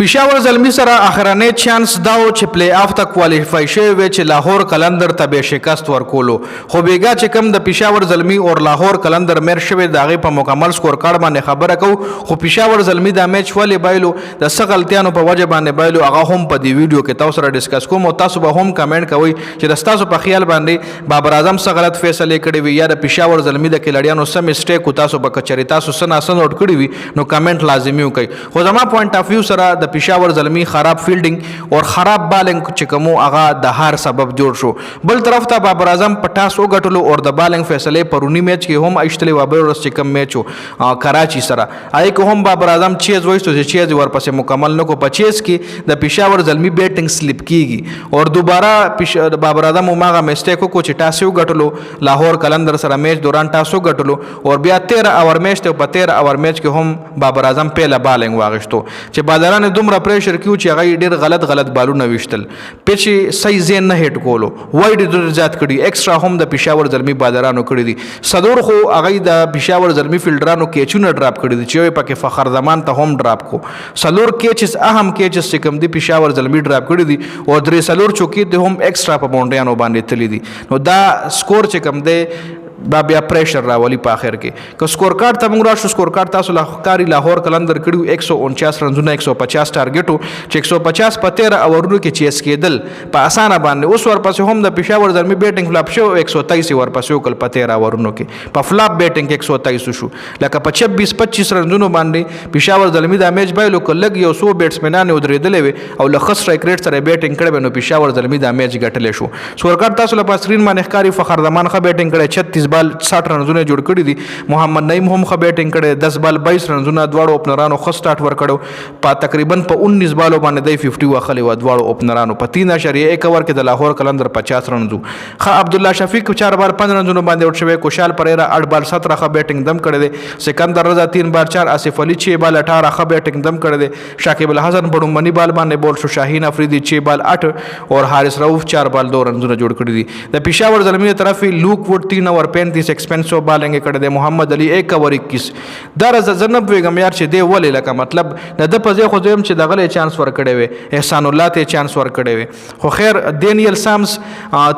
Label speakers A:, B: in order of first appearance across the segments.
A: پېښور زلمي سره اخرنی چانس دا و چې پلی آف ته کوالیفای شوی وی چې لاهور قلندر ته به شکست ورکولو خو بیګا چې کوم د پېښور زلمي او لاهور قلندر میر شوی د هغې په مکمل سکور کارډ باندې خبره کوو خو پېښور زلمي دا میچ ولې بایلو د څه غلطیانو په وجه باندې بایلو هغه هم په دې ویډیو کې تاسو سره ډسکس کوم او تاسو به هم کمنټ کوئ چې د ستاسو په خیال باندې بابر اعظم څه غلط فیصلې کړې وي یا د پېښور زلمي د کیلړیانو څه مسټیک و تاسو به کچرې تاسو څه ناسه نوټ کړي وي نو کمنټ لازمي وکړئ خو زما پوینټ آف ویو سره د پېښور زلمي خراب فیلډینګ اور خراب بالنګ چې کومو هغه د هار سبب جوړ شو بل طرف ته بابر اعظم په ټاس وګټلو اور د بالنګ فیصلې پرونی میچ کې هم ایشتلې و بل ورځ چې کوم میچ و کراچي سره آی کو هم بابر اعظم چیز وایستو چې چیز ورپسې مکمل نکو په چیز کې د پېښور زلمي بیټینګ سلیپ کیږي اور دوباره بابر اعظم ماغه مسټیک کو چې ټاس وګټلو لاهور قلندر سره میچ دوران ټاس وګټلو اور بیا 13 اور میچ ته په 13 اور میچ کې هم بابر اعظم پیله بالنګ واغشتو چې بازارانه دومره پریشر کیو چې هغه ډیر غلط بالونه وشتل پچ صحیح زین نه هټ کولو وایډ ډیر زیات کړي ایکسترا هم د پېښور زلمي بازارانو کړي دي صدور خو هغه د پېښور زلمي فیلډرانو کېچونه ډراپ کړي دي چې پکې فخر زمان ته هم ډراپ کو سلور کېچز اهم کېچز چې کوم دي پېښور زلمي ډراپ کړي دي او درې سلور چوکي ته هم ایکسترا په باونډریانو باندې تللی دي نو دا سکور چې کوم دی دا بیا پریشر راولي په اخر کې که سکور کارت ته موږ راشو سکور کارت تاسو لاخکاری لاهور قلندر کړیو 149 رنزونه 150 ټارګټو چې 150 په 13 اورونو کې چیس کېدل په اسانه باندې اوس ورپسې هم د پېښور زلمي بیټینګ فلاپ شو 123 ورپسې وکړ په 13 اورونو کې په فلاپ بیټینګ 123 شو لکه په 26 رنزونو باندې پېښور زلمي د میچ بایلو کلګ یو 100 بیټسمنان ودرېدلې وي او له خسر ریټ سره بیټینګ کړي نو پېښور زلمي د میچ ګټلې شو سکور کارت تاسو لپاره سکرین باندې ښکاری فخر زمان ښه بیټینګ کړي 36 بال 60 رنزونه جوړ کړي دي محمد نعیم هم ښه بیټینګ کړي 10 بال 22 رنزونه دواړو اوپنرانو ښه سټارټ ورکړو په تقریبا په 19 بالو باندې د 50 واخلي و دواړو اوپنرانو په 3.1 اوور کې د لاهور قلندر 50 رنزو ښه عبد الله شفیق 4 بال 5 رنزونه باندې ورت شوی کوشال پریرا 8 بال 17 ښه بیټینګ دم کړي دي سکندر رضا 3 بال 4 آصف علي 6 بال 18 ښه بیټینګ دم کړي دي شاکب الحسن بډومنی بال باندې بول شو شاهین افریدي 6 بال 8 اور حارث رؤوف 4 بال 2 رنزونه جوړ کړي دي د پېښور زلمي طرف لوک وډ 3 اور 35 ایکسپنسو بالنګ کړه د محمد علي 1 اور 21 در زنب ویګم یار چې دی ولې لکه مطلب د په ځای خو زم چې د غلې چانس ور کړي وي احسان الله ته چانس ور کړي وي خو خیر دینیل سامس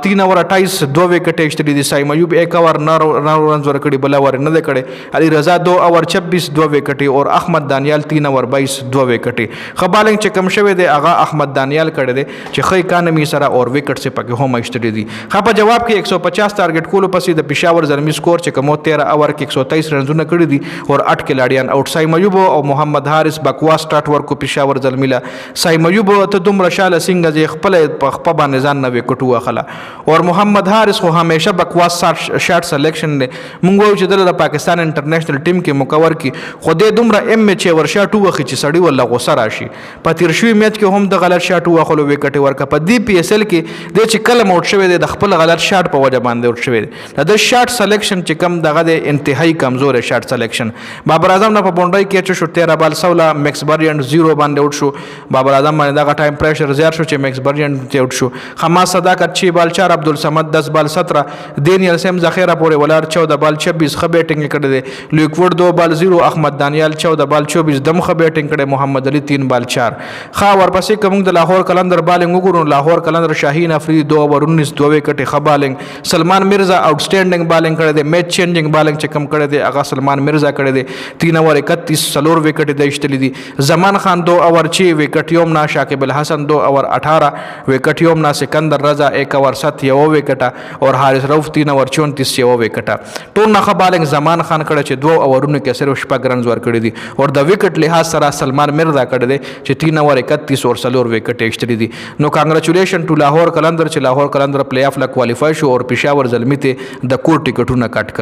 A: 3 اور 28 2 وکټ ایشتلی دي سایم ایوب 1 اور 9 رنز ور کړي بل اور نه کړي علي رضا 2 اور 26 2 وکټ اور احمد دانیال 3 اور 22 2 وکټ خبالنګ چې کم شوی دی هغه احمد دانیال کړي دي چې خې اکانومي سره اور وکټ سه پکې هم ایشتلی دي خو په جواب کې 150 ټارګټ کولو پسې د پېښور زلمي سکور چې کوم 13 اور کې 123 رنزونه کړي دي اور 8 کلاډیان اوټ سایم ایوب او محمد حارث بکواس سٹارټ ورکو پېښور زلمي لا سایم ایوب ته دومره شاله څنګه چې خپل په خپل باندې ځان نه وکټو اخلا اور محمد حارث خو همیشه بکواس شاټ سلیکشن نه مونږ وایو چې د پاکستان انټرنیشنل ټیم کې مکور کی خو د دومره ایم ایچ ورشا ټو وخت چې سړی ولا غوسه راشي په تیر شوی میچ کې هم د غلط شاټ واخلو وکټ ورکا په دی پی اس ال کې د چې کلم اوټ شوی د خپل غلط شاټ په وجه باندې اوټ شوی د شاټ سلیکشن چې کم دغه د انتهایی کمزور شاټ سلیکشن بابر اعظم نه په بونډای کې چې 13 بال 16 میکس بریانټ 0 باندې اوټ شو بابر اعظم باندې دغه ټایم پریشر زیات شو چې میکس بریانټ ته اوټ شو خما صداقت 6 بال 4 عبد الصمد 10 بال 17 دینیل سیم ذخیره پورې ولار 14 بال 26 خ بیټینګ کړی دی لیکوډ 2 بال 0 احمد دانیال 14 بال 24 دم خ بیټینګ کړی محمد علي 3 بال 4 خا ورپسې کوم د لاهور قلندر بالنګ وګورو لاهور قلندر شاهین افریدي 2 اور 19 2 وکټ خ بالنګ سلمان مرزا آوټسټینډینګ بالنګ کړی دی میچ چینجینګ بالنګ چې کم کړی دی هغه سلمان مرزا کړی دی 3 اور 31 سلور وکټ د ایشتلی دي زمان خان 2 اور 6 وکټ یومنا شاکب الحسن 2 اور 18 وکټ یومنا سکندر رضا 1 اور 7 یو وکټ اور حارث رؤوف 3 اور 34 یو وکټ ټول نه بالنګ زمان خان کړی چې 2 اورونو کې صرف شپږ رنز ور کړی دي اور د وکټ لحاظ سره سلمان مرزا کړی دی چې 3 اور 31 اور سلور وکټ ایشتلی دي نو کانګریچولیشن ټو لاهور قلندر چې لاهور قلندر پلی آف لا کوالیفای شو اور پېښور زلمي ته د کور ټیکټونه کټ کړ